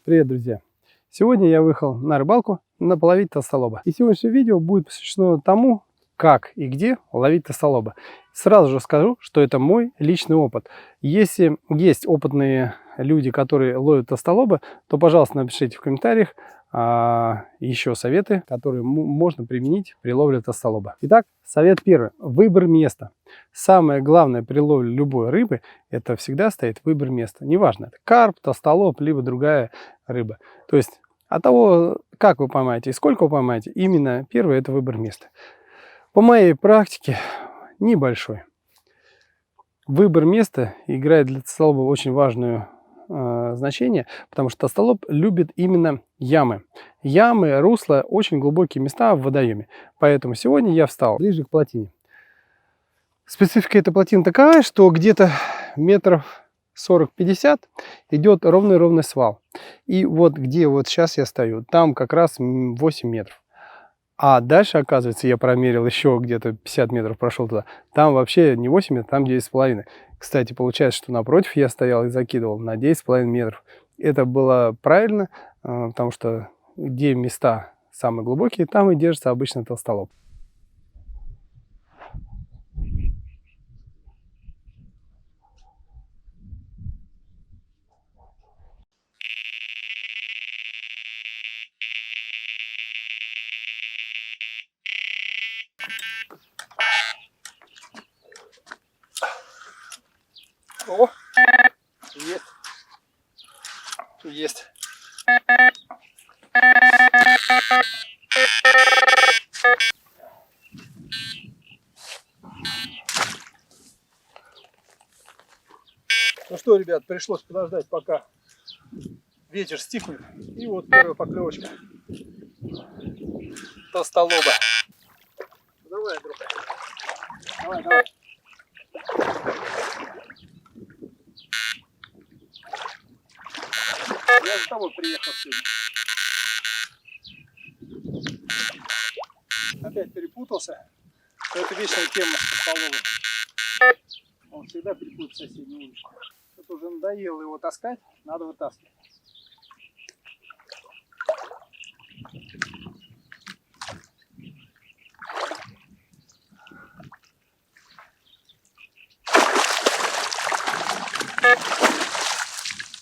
Привет, друзья! Сегодня я выехал на рыбалку половить толстолоба. И сегодняшнее видео будет посвящено тому, как и где ловить толстолоба. Сразу же скажу, что это мой личный опыт. Если есть опытные люди, которые ловят толстолоба, то, пожалуйста, напишите в комментариях еще советы, которые можно применить при ловле толстолоба. Итак, совет первый. Выбор места. Самое главное при ловле любой рыбы, это всегда стоит выбор места. Неважно, это карп, толстолоб, либо другая рыба. То есть от того, как вы поймаете и сколько вы поймаете, именно первое это выбор места. По моей практике небольшой. Выбор места играет для толстолоба очень важную значение, потому что толстолоб любит именно ямы. Ямы, русла, очень глубокие места в водоеме. Поэтому сегодня я встал ближе к плотине. Специфика этой плотины такая, что где-то метров 40-50 идет ровный свал. И вот где вот сейчас я стою, там как раз 8 метров. А дальше, оказывается, я промерил еще где-то 50 метров, прошел туда. Там вообще не 8 метров, там 9,5. Кстати, получается, что напротив я стоял и закидывал на 9,5 метров. Это было правильно, потому что где места самые глубокие, там и держится обычно толстолоб. О, есть. Ну что, ребят, пришлось подождать, пока ветер стихнет. И вот первая поклевочка толстолоба. Давай, друг. Давай. Я за тобой приехал сегодня. Опять перепутался. Это вечная тема с толстолобом. Он всегда перепутает соседнюю удочку. Это уже надоело его таскать, надо вытаскивать.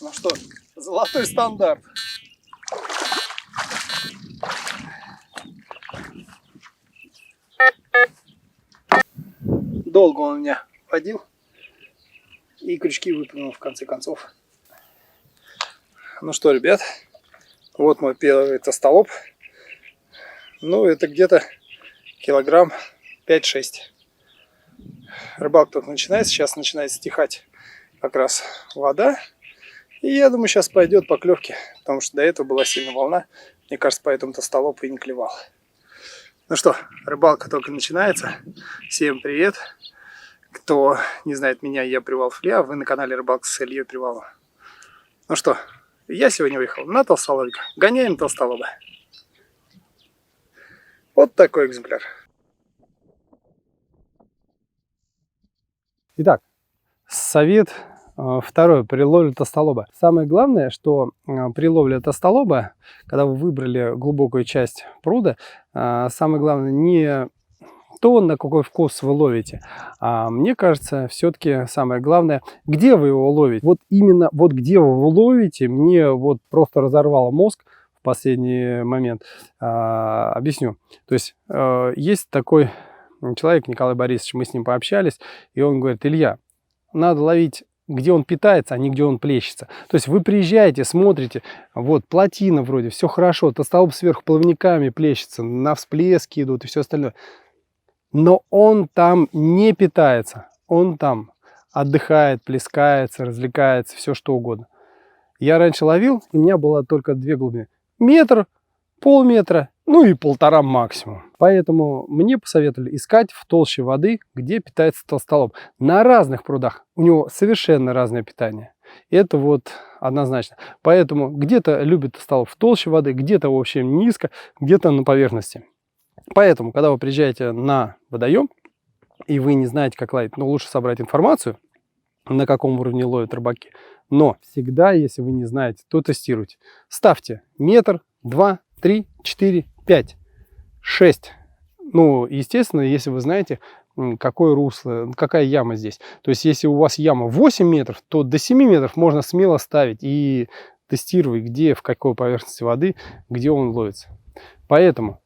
Ну что, золотой стандарт. Долго он меня водил. И крючки выплюнул в конце концов. Ну что, ребят, вот мой первый толстолоб. Ну, это где-то килограмм 5-6. Рыбалка только начинается, сейчас начинает стихать как раз вода. И я думаю, сейчас пойдет поклевки, потому что до этого была сильная волна. Мне кажется, поэтому толстолоб и не клевал. Ну что, рыбалка только начинается. Всем привет. Кто не знает меня, я Привалов Илья, вы на канале Рыбалка с Ильей Приваловым. Ну что, я сегодня выехал на толстолобика. Гоняем толстолоба. Вот такой экземпляр. Итак, совет второй при ловле толстолоба. Самое главное, что при ловле толстолоба, когда вы выбрали глубокую часть пруда, самое главное не то, на какой вкус вы ловите. А мне кажется, все-таки самое главное, где вы его ловите. Вот именно вот где вы его ловите, мне вот просто разорвало мозг в последний момент. Объясню. То есть есть такой человек, Николай Борисович, мы с ним пообщались, и он говорит: Илья, надо ловить, где он питается, а не где он плещется. То есть вы приезжаете, смотрите, вот плотина вроде, все хорошо, толстолоб сверху плавниками плещется, на всплески идут и все остальное. Но он там не питается, он там отдыхает, плескается, развлекается, все что угодно. Я раньше ловил, у меня было только две глубины. Метр, полметра, ну и 1,5 максимум. Поэтому мне посоветовали искать в толще воды, где питается толстолоб. На разных прудах у него совершенно разное питание. Это вот однозначно. Поэтому где-то любит толстолоб в толще воды, где-то в общем низко, где-то на поверхности. Поэтому, когда вы приезжаете на водоем, и вы не знаете, как ловить, но лучше собрать информацию, на каком уровне ловят рыбаки. Но всегда, если вы не знаете, то тестируйте. Ставьте метр, 2, 3, 4, 5, 6. Ну, естественно, если вы знаете, какое русло, какая яма здесь. То есть, если у вас яма 8 метров, то до 7 метров можно смело ставить и тестировать, где, в какой поверхности воды, где он ловится. Поэтому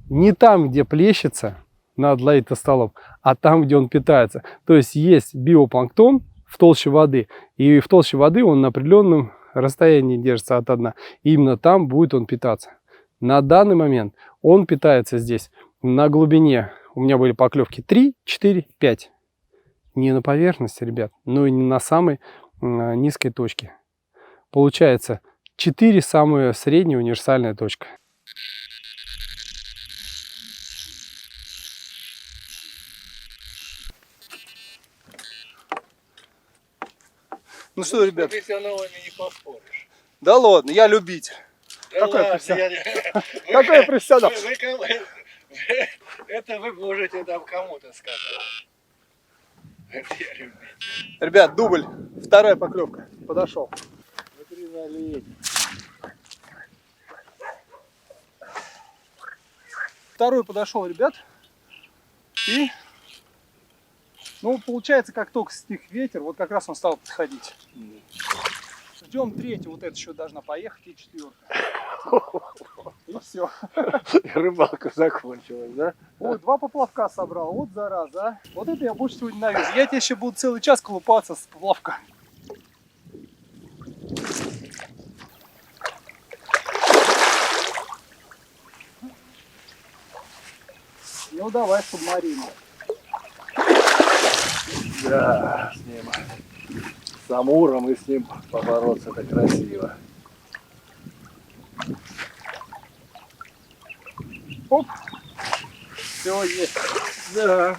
не там, где плещется, надо ловить толстолоб, а там, где он питается. То есть, есть биопланктон в толще воды, и в толще воды он на определенном расстоянии держится от дна. И именно там будет он питаться. На данный момент он питается здесь на глубине. У меня были поклевки 3, 4, 5. Не на поверхности, ребят, но и не на самой низкой точке. Получается 4 самая средняя универсальная точка. Ну что, ребят? Профессионалами не поспоришь. Да ладно, я любитель. Да Какой ладно, профессионал? Какой профессионал? Это вы можете там кому-то сказать. Это я любитель. Ребят, дубль. Вторая поклевка. Подошел. Второй подошел, ребят. И, ну, получается, как только стих ветер, вот как раз он стал подходить. Ждем третью, вот это еще должна поехать, и четвертая. И все. Рыбалка закончилась, да? Ой, 2 поплавка собрал, вот зараза, а. Вот это я больше всего ненавижу. Я тебе еще буду целый час колупаться с поплавка. Ну давай, субмарину. Да, с ним. С амуром и с ним побороться это красиво. Оп. Все есть. Да.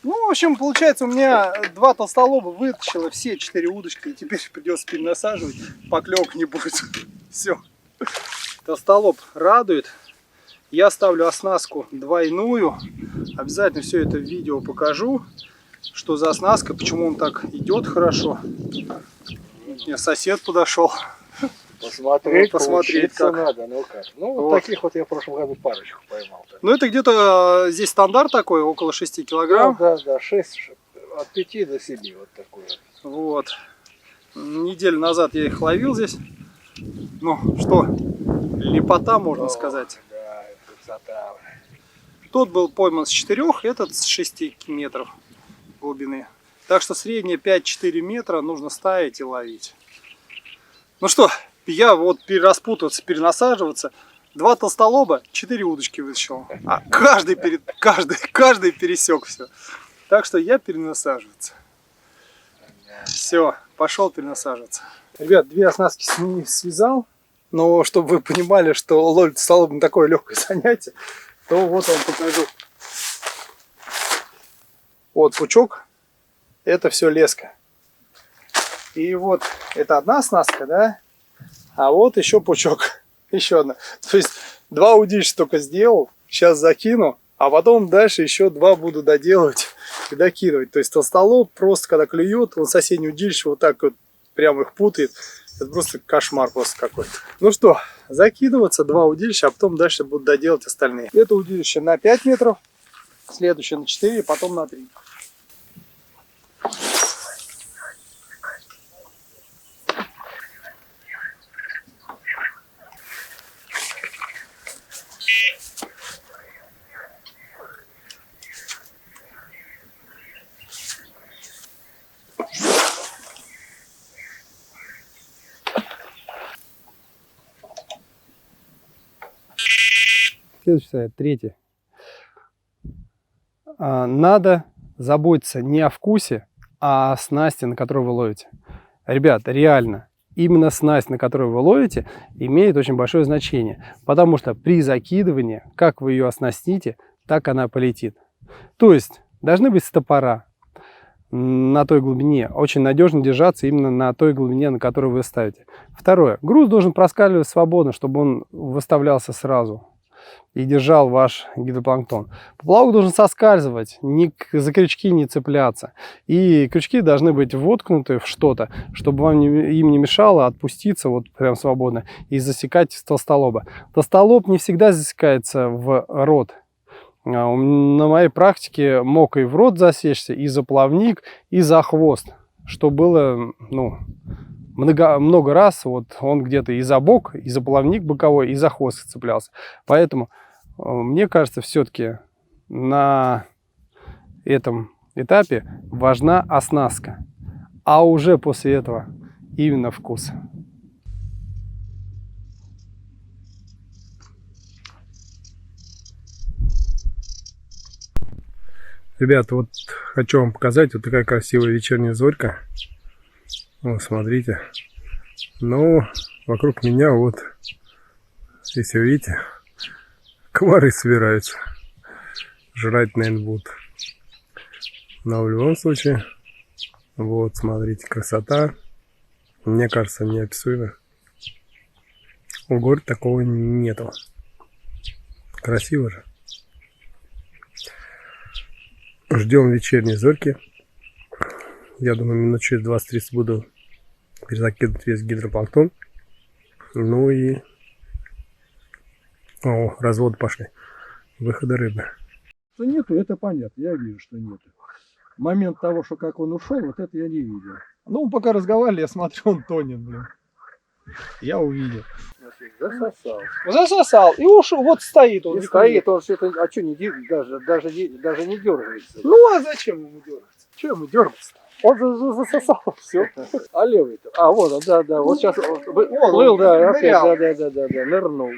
Ну, в общем, получается, у меня 2 толстолоба вытащило все 4 удочки, и теперь придется перенасаживать, поклевок не будет. Все. Толстолоб радует. Я ставлю оснастку двойную. Обязательно все это в видео покажу, что за оснастка, почему он так идет хорошо. Мне сосед подошел. Посмотреть, вот, посмотреть как. Надо, ну как. Ну, вот таких вот я в прошлом году парочку поймал. Ну, это где-то здесь стандарт такой, около 6 килограмм. Да, 6, от 5 до 7 вот такой. Вот. Неделю назад я их ловил здесь. Ну, что, лепота, можно сказать. Да, красота. Тот был пойман с 4, этот с 6 метров глубины. Так что среднее 5-4 метра нужно ставить и ловить. Ну что, я вот перераспутываться, перенасаживаться. 2 толстолоба, 4 удочки вытащил. А каждый пересек все. Так что я перенасаживаться. Все, пошел перенасаживаться. Ребят, 2 оснастки связал. Но чтобы вы понимали, что ловить толстолоб на такое легкое занятие, то вот вам покажу. Вот пучок. Это все леска. И вот это одна оснастка, да? А вот еще пучок. Еще одна. То есть 2 удилища только сделал. Сейчас закину. А потом дальше еще 2 буду доделывать и докидывать. То есть толстолоб просто когда клюет, он соседнее удилище вот так вот прямо их путает. Это просто кошмар просто какой-то. Ну что, закидываться 2 удилища, а потом дальше буду доделать остальные. Это удилище на 5 метров. Следующее на 4, потом на 3. Следующий совет, 3. Надо заботиться не о вкусе, а о снасти, на которую вы ловите. Ребят, реально, именно снасть, на которую вы ловите, имеет очень большое значение. Потому что при закидывании, как вы ее оснастите, так она полетит. То есть, должны быть стопора на той глубине. Очень надежно держаться именно на той глубине, на которую вы ставите. 2. Груз должен проскальзывать свободно, чтобы он выставлялся сразу. и держал ваш гидропланктон. Поплавок должен соскальзывать, за крючки не цепляться. И крючки должны быть воткнуты в что-то, чтобы вам им не мешало отпуститься вот прям свободно и засекать толстолоба. Толстолоб не всегда засекается в рот. На моей практике мог и в рот засечься, и за плавник, и за хвост. Что было, ну, много раз, вот он где-то и за бок, и за плавник боковой, и за хвост цеплялся. Поэтому мне кажется, все-таки на этом этапе важна оснастка, а уже после этого именно вкус. Ребята, вот хочу вам показать, вот такая красивая вечерняя зорька. Вот, смотрите. Но вокруг меня вот, если вы видите, комары собираются. Жрать, наверное, будут. Но в любом случае, вот, смотрите, красота. Мне кажется, неописуемо. В городе такого нету. Красиво же. Ждем вечерней зорьки. Я думаю, минут через 20-30 буду перезакидывать весь гидропланктон. Ну и... О, разводы пошли. Выходы рыбы. Что нету, это понятно. Я вижу, что нету. Момент того, что как он ушел, вот это я не видел. Ну, мы пока разговаривали, я смотрю, он тонет, блин. Я увидел. Засосал. Засосал и ушел, вот стоит он. Не стоит, он что-то, а что, даже не дергается. Ну, а зачем ему дергаться? Что ему дергаться? Он же засосал все. А левый-то? А, вот он, да. Вот сейчас плыл, да, опять, да. Нырнул.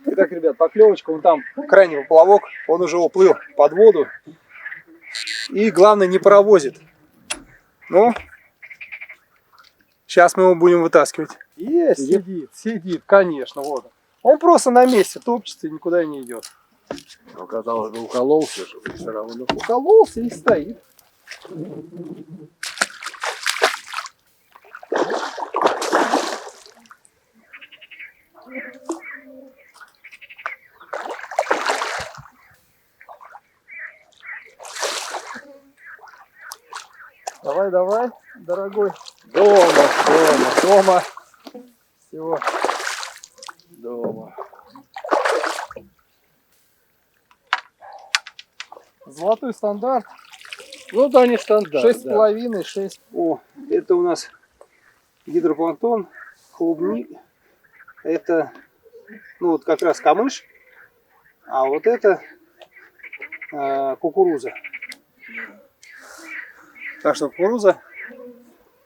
Итак, ребят, поклевочка, он там крайний поплавок, он уже уплыл под воду. И главное, не паровозит. Ну, сейчас мы его будем вытаскивать. Есть, сидит, конечно, вот. Он просто на месте топчется и никуда не идет. Ну, казалось бы, укололся, чтобы все равно. Укололся и стоит. Давай, дорогой. Дома. Всего. Дома. Золотой стандарт. Ну да, не стандарт. 6,5, 6. О, это у нас гидропланктон, клубник. Это, ну вот как раз камыш. А вот это кукуруза. Так что кукуруза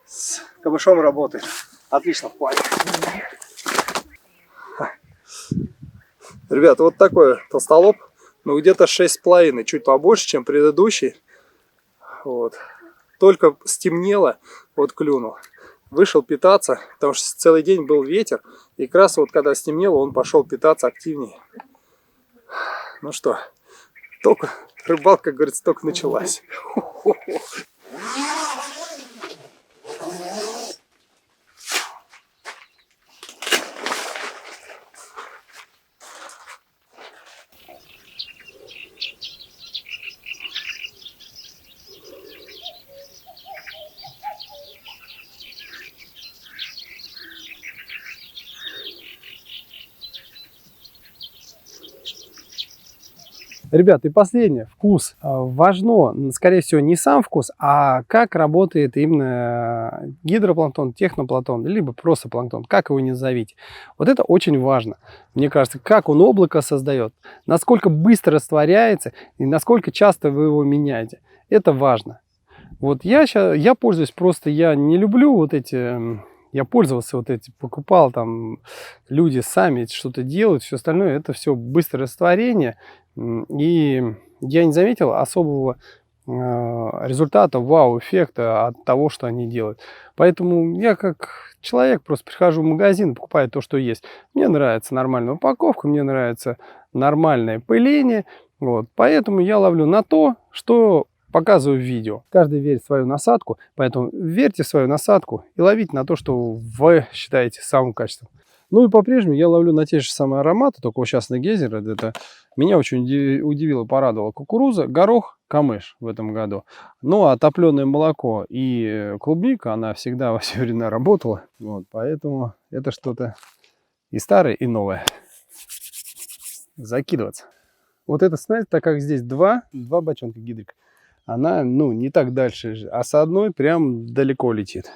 с камышом работает. Отлично в плане. Ребята, вот такой толстолоб. Ну где-то 6,5, чуть побольше, чем предыдущий. Вот. Только стемнело, вот клюнул. Вышел питаться, потому что целый день был ветер. И как раз вот когда стемнело, он пошел питаться активнее. Ну что, только рыбалка, как говорится, только началась. Ребята, и последнее, вкус. Важно, скорее всего, не сам вкус, а как работает именно гидропланктон, технопланктон, либо просто планктон, как его ни назовите. Вот это очень важно. Мне кажется, как он облако создает, насколько быстро растворяется и насколько часто вы его меняете. Это важно. Вот я пользуюсь просто, я не люблю вот эти... Я пользовался вот этим, покупал там, люди сами что-то делают, все остальное, это все быстрое растворение. И я не заметил особого результата, вау-эффекта от того, что они делают. Поэтому я как человек просто прихожу в магазин, покупаю то, что есть. Мне нравится нормальная упаковка, мне нравится нормальное пыление. Вот. Поэтому я ловлю на то, что показываю в видео. Каждый верит в свою насадку, поэтому верьте в свою насадку и ловите на то, что вы считаете самым качественным. Ну и по-прежнему я ловлю на те же самые ароматы, только вот сейчас на гейзер. Это меня очень удивило, порадовало кукуруза, горох, камыш в этом году. Ну а топленое молоко и клубника, она всегда во все время работала. Вот, поэтому это что-то и старое, и новое. Закидываться. Вот эта снасть, так как здесь два бочонка гидрик, она, ну, не так дальше, а с одной прям далеко летит.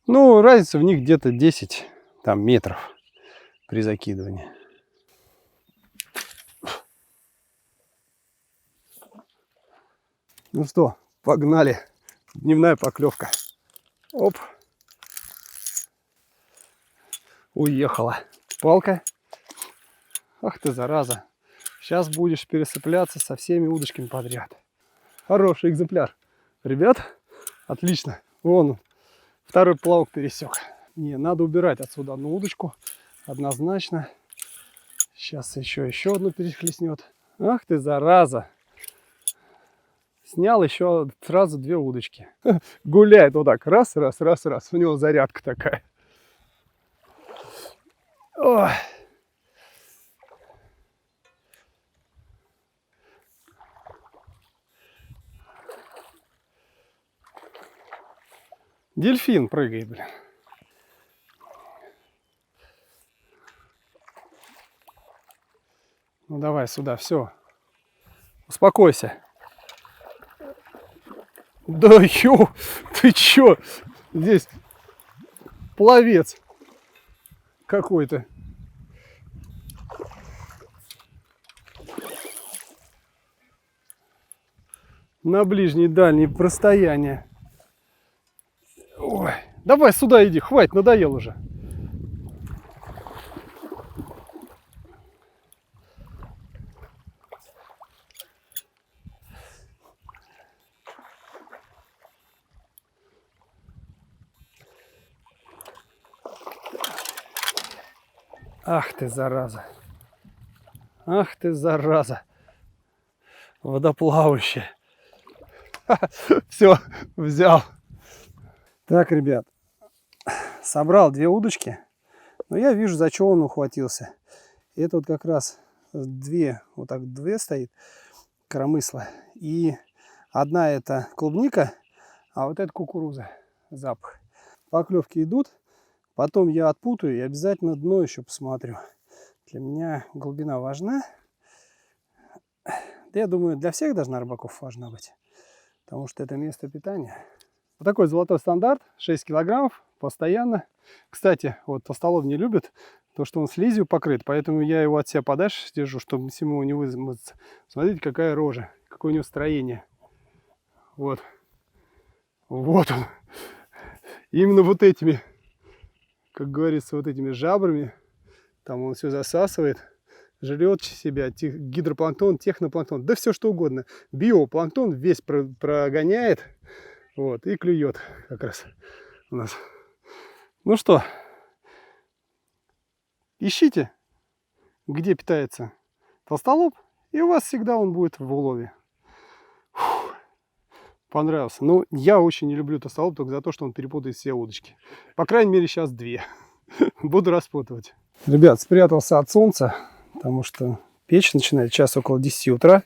Ну, разница в них где-то 10 там, метров при закидывании. Ну что, погнали. Дневная поклевка. Оп. Уехала. Палка. Ах ты, зараза. Сейчас будешь пересыпляться со всеми удочками подряд. Хороший экземпляр. Ребят, отлично. Вон, второй плавок пересек. Не, надо убирать отсюда одну удочку. Однозначно. Сейчас еще одну перехлестнет. Ах ты, зараза. Снял еще сразу две удочки. Гуляет вот так. Раз. У него зарядка такая. Ой. Дельфин прыгает, блин. Ну давай сюда, все. Успокойся. Да ё, ты чё? Здесь пловец какой-то. На ближние дальние расстояния. Ой, давай сюда иди, хватит, надоел уже. Ах ты, зараза. Ах ты, зараза. Водоплавающая. Все, взял. Так, ребят, собрал две удочки, но я вижу, за что он ухватился. Это вот как раз две, вот так две стоит, коромысла. И одна это клубника, а вот это кукуруза, запах. Поклевки идут, потом я отпутаю и обязательно дно еще посмотрю. Для меня глубина важна. Да я думаю, для всех должна рыбаков важна быть, потому что это место питания. Вот такой золотой стандарт, 6 килограммов, постоянно. Кстати, вот толстолоб не любит то, что он слизью покрыт, поэтому я его от себя подальше держу, чтобы всему не вымыться. Смотрите, какая рожа, какое у него строение. Вот. Вот он. Именно вот этими, как говорится, вот этими жабрами, там он все засасывает, жрет себя, гидропланктон, технопланктон, да все что угодно. Биопланктон весь прогоняет. Вот, и клюет как раз у нас. Ну что, ищите, где питается толстолоб, и у вас всегда он будет в улове. Фух, понравился. Ну, я очень не люблю толстолоб только за то, что он перепутает все удочки. По крайней мере, сейчас две. Буду распутывать. Ребят, спрятался от солнца, потому что печь начинает час около 10 утра.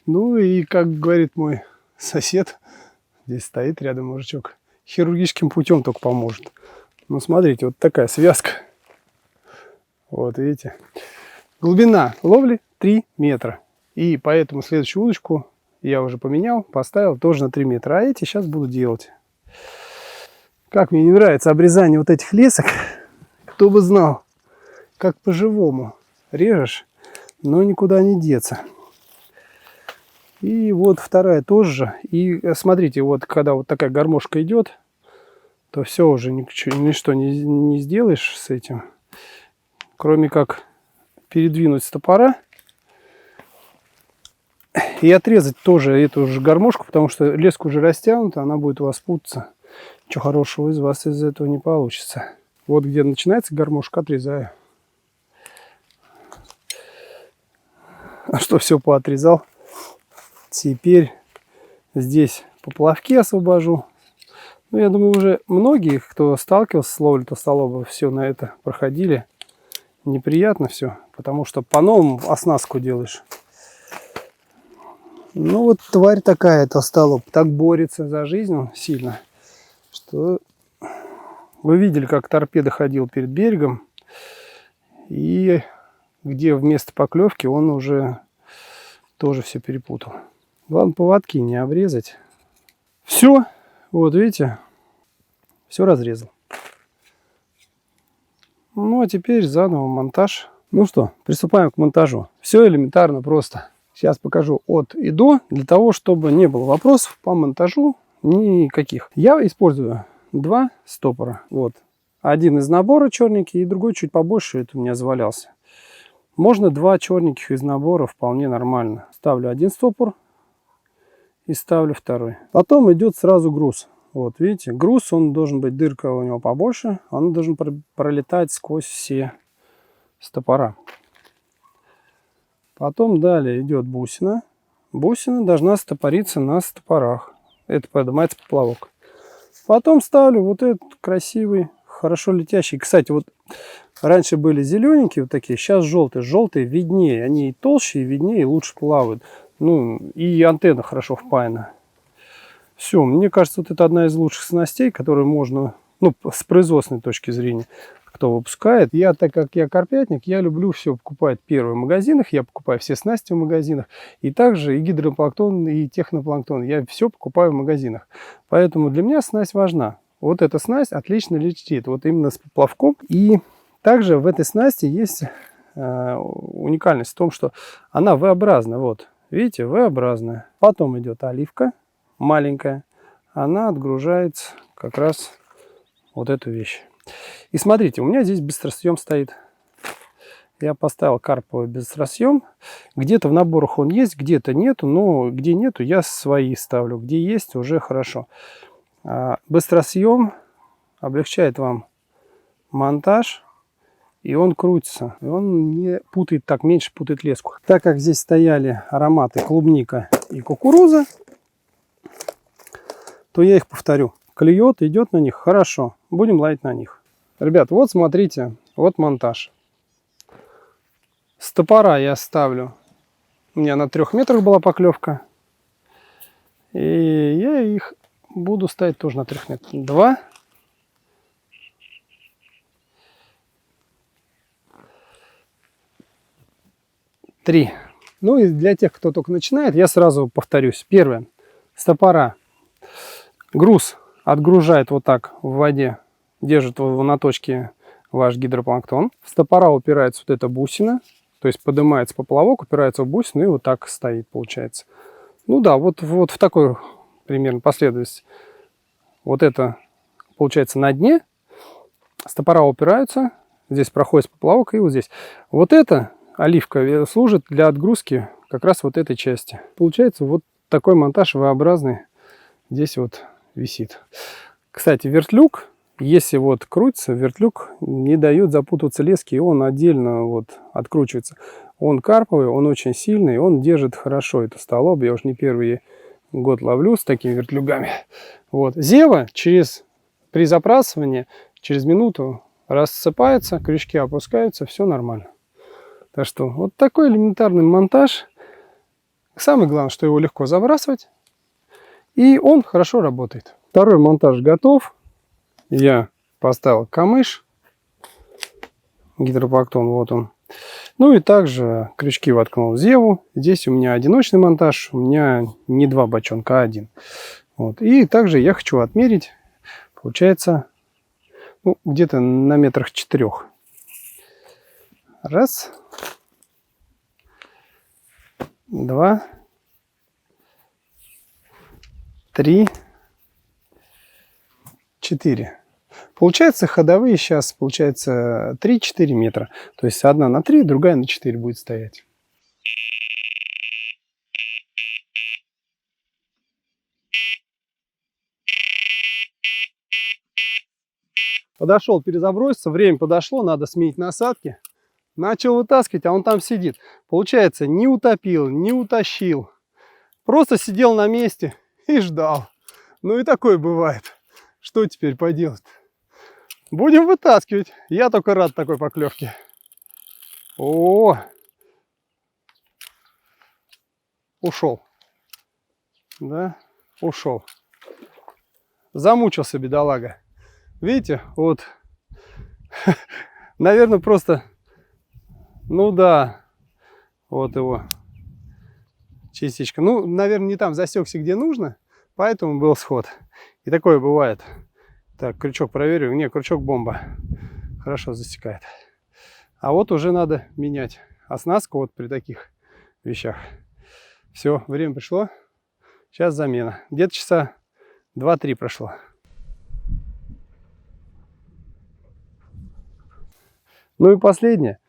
Ну и, как говорит мой сосед, здесь стоит рядом мужичок, хирургическим путем только поможет. Ну, смотрите, вот такая связка. Вот, видите. Глубина ловли 3 метра. И поэтому следующую удочку я уже поменял, поставил тоже на 3 метра. А эти сейчас буду делать. Как мне не нравится обрезание вот этих лесок. Кто бы знал, как по-живому режешь, но никуда не деться. И вот вторая тоже. И смотрите, вот когда вот такая гармошка идет, то все уже ничто не сделаешь с этим, кроме как передвинуть стопора и отрезать тоже эту же гармошку, потому что леска уже растянута, она будет у вас путаться. Ничего хорошего из вас из этого не получится. Вот где начинается гармошка, отрезаю. А что все поотрезал? Теперь Здесь поплавки освобожу. Ну, я думаю, уже многие, кто сталкивался с ловлей толстолоба, все на это проходили. Неприятно все, потому что по-новому оснастку делаешь. Ну, вот тварь такая, толстолоб, так борется за жизнь он сильно, что вы видели, как торпеда ходил перед берегом, и где вместо поклевки он уже тоже все перепутал. Главное, поводки не обрезать. Все, вот видите, все разрезал. Ну, а теперь заново монтаж. Ну что, приступаем к монтажу. Все элементарно просто. Сейчас покажу от и до, для того, чтобы не было вопросов по монтажу никаких. Я использую два стопора. Вот. Один из набора черненький и другой чуть побольше, это у меня завалялся. Можно два черненьких из набора, вполне нормально. Ставлю один стопор и ставлю второй. Потом идет сразу груз. Вот видите, груз, он должен быть, дырка у него побольше, он должен пролетать сквозь все стопора. Потом далее идет бусина. Бусина должна стопориться на стопорах. Это поднимается поплавок. Потом ставлю вот этот красивый, хорошо летящий. Кстати, вот раньше были зелененькие вот такие, сейчас желтые. Желтые виднее, они и толще, и виднее, и лучше плавают. Ну, и антенна хорошо впаяна. Все, мне кажется, вот это одна из лучших снастей, которую можно, ну, с производственной точки зрения, кто выпускает. Я, так как я карпятник, я люблю все покупать первое в магазинах, я покупаю все снасти в магазинах, и также и гидропланктон, и технопланктон, я все покупаю в магазинах. Поэтому для меня снасть важна. Вот эта снасть отлично летит, вот именно с поплавком. И также в этой снасти есть уникальность в том, что она V-образная, вот, видите, V-образная. Потом идет оливка маленькая, она отгружается как раз вот эту вещь. И смотрите, у меня здесь быстросъем стоит. Я поставил карповый быстросъем. Где-то в наборах он есть, где-то нету. Но где нету, я свои ставлю. Где есть, уже хорошо. Быстросъем облегчает вам монтаж. И он крутится. И он не путает, так меньше путает леску. Так как здесь стояли ароматы клубника и кукуруза, то я их повторю. Клюет, идет на них хорошо. Будем ловить на них. Ребят, вот смотрите, вот монтаж. Стопора я ставлю. У меня на 3 метрах была поклевка. И я их буду ставить тоже на 3 метрах. 2. 3. Ну и для тех, кто только начинает, я сразу повторюсь. Первое. Стопора. Груз отгружает вот так в воде. Держит на точке ваш гидропланктон. В стопора упирается вот эта бусина. То есть поднимается поплавок, упирается в бусину и вот так стоит, получается. Ну да, вот в такой примерно последовательности. Вот это получается на дне. Стопора упираются. Здесь проходит поплавок и вот здесь. Вот это оливка служит для отгрузки как раз вот этой части. Получается вот такой монтаж V-образный здесь вот висит. Кстати, вертлюг, если вот крутится, вертлюг не дает запутаться леске, и он отдельно вот откручивается. Он карповый, он очень сильный, он держит хорошо эту толстолоб. Я уж не первый год ловлю с такими вертлюгами. Вот. Зева при запрасывании через минуту рассыпается, крючки опускаются, все нормально. Так что вот такой элементарный монтаж. Самое главное, что его легко забрасывать. И он хорошо работает. Второй монтаж готов. Я поставил камыш. Гидропланктон, вот он. Ну и также крючки воткнул в зеву. Здесь у меня одиночный монтаж. У меня не 2 бочонка, а 1. Вот. И также я хочу отмерить. Получается, ну, где-то на 4 метрах. Раз. 2. 3. 4. Получается, ходовые сейчас, получается, 3-4 метра. То есть одна на 3, другая на 4 будет стоять. Подошел перезаброситься, время подошло, надо сменить насадки. Начал вытаскивать, а он там сидит. Получается, не утопил, не утащил. Просто сидел на месте и ждал. Ну и такое бывает. Что теперь поделать? Будем вытаскивать. Я только рад такой поклевке. О! Ушел. Да, ушел. Замучился бедолага. Видите, вот. Наверное, просто... Ну да. Вот его частичка. Ну, наверное, не там засекся, где нужно. Поэтому был сход. И такое бывает. Так, крючок проверю. Не, крючок бомба. Хорошо засекает. А вот уже надо менять оснастку вот при таких вещах. Все, время пришло. Сейчас замена. Где-то часа 2-3 прошло. Ну и последнее.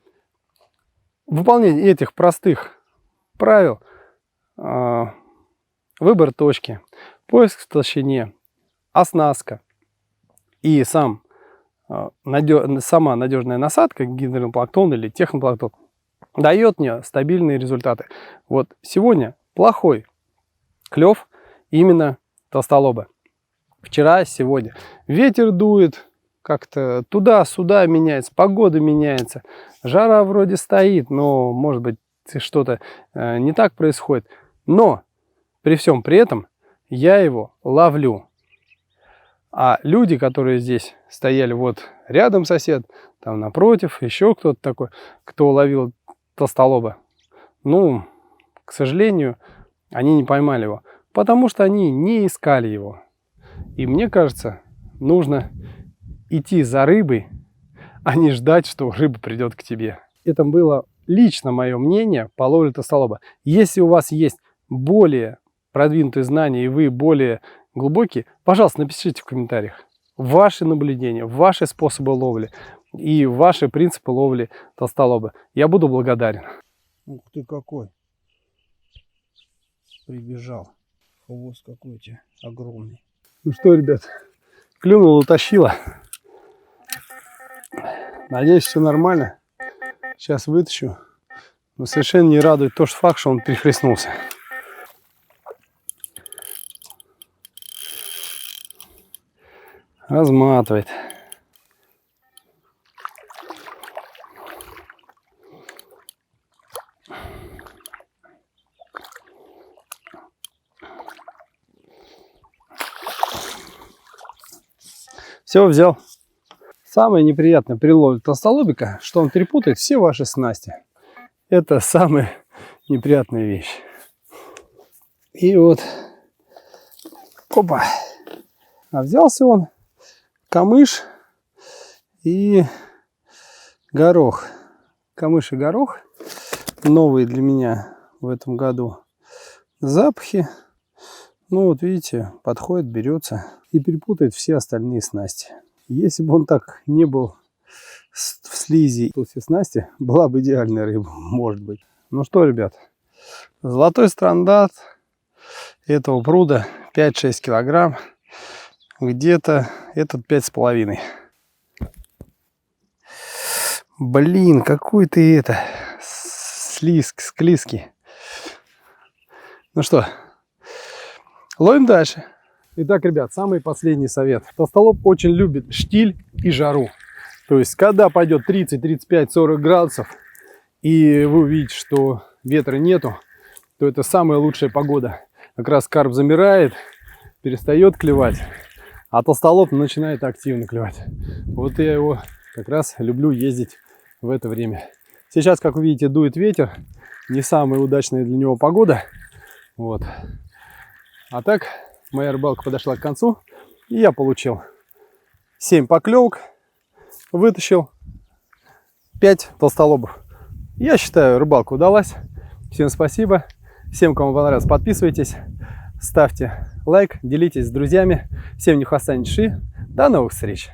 Выполнение этих простых правил. Выбор точки. Поиск в толщине. Оснастка. И сама надежная насадка, гидропланктон или технопланктон, дает мне стабильные результаты. Вот сегодня плохой клев именно толстолоба. Вчера, сегодня. Ветер дует, как-то туда-сюда меняется, погода меняется. Жара вроде стоит, но может быть что-то не так происходит. Но при всем при этом я его ловлю. А люди, которые здесь стояли, вот рядом сосед, там напротив, еще кто-то такой, кто ловил толстолоба, ну, к сожалению, они не поймали его, потому что они не искали его. И мне кажется, нужно идти за рыбой, а не ждать, что рыба придет к тебе. Это было лично мое мнение по ловле толстолоба. Если у вас есть более продвинутые знания и вы более глубокие, пожалуйста, напишите в комментариях ваши наблюдения, ваши способы ловли и ваши принципы ловли толстолоба. Я буду благодарен. Ух ты какой! Прибежал. Хвост какой у тебя огромный. Ну что, ребят, клюнуло, утащило. Надеюсь, все нормально. Сейчас вытащу. Но совершенно не радует тот факт, что он перехлестнулся. Разматывает. Все, взял. Самое неприятное при ловле толстолобика, что он перепутает все ваши снасти. Это самая неприятная вещь. И вот, опа, а взялся он камыш и горох. Камыш и горох новые для меня в этом году. Запахи, ну вот видите, подходит, берется и перепутает все остальные снасти. Если бы он так не был в слизи, то все снасти, была бы идеальная рыба, может быть. Ну что, ребят, золотой стандарт этого пруда 5-6 килограмм. Где-то этот 5,5. Блин, какой ты это склизкий. Ну что, ловим дальше. Итак, ребят, самый последний совет. Толстолоб очень любит штиль и жару. То есть, когда пойдет 30, 35, 40 градусов, и вы увидите, что ветра нету, то это самая лучшая погода. Как раз карп замирает, перестает клевать, а толстолоб начинает активно клевать. Вот я его как раз люблю ездить в это время. Сейчас, как вы видите, дует ветер. Не самая удачная для него погода. Вот. А так, моя рыбалка подошла к концу. И я получил 7 поклевок. Вытащил 5 толстолобов. Я считаю, рыбалка удалась. Всем спасибо. Всем, кому понравилось, подписывайтесь. Ставьте лайк, делитесь с друзьями. Всем ни хвоста, ни души. До новых встреч!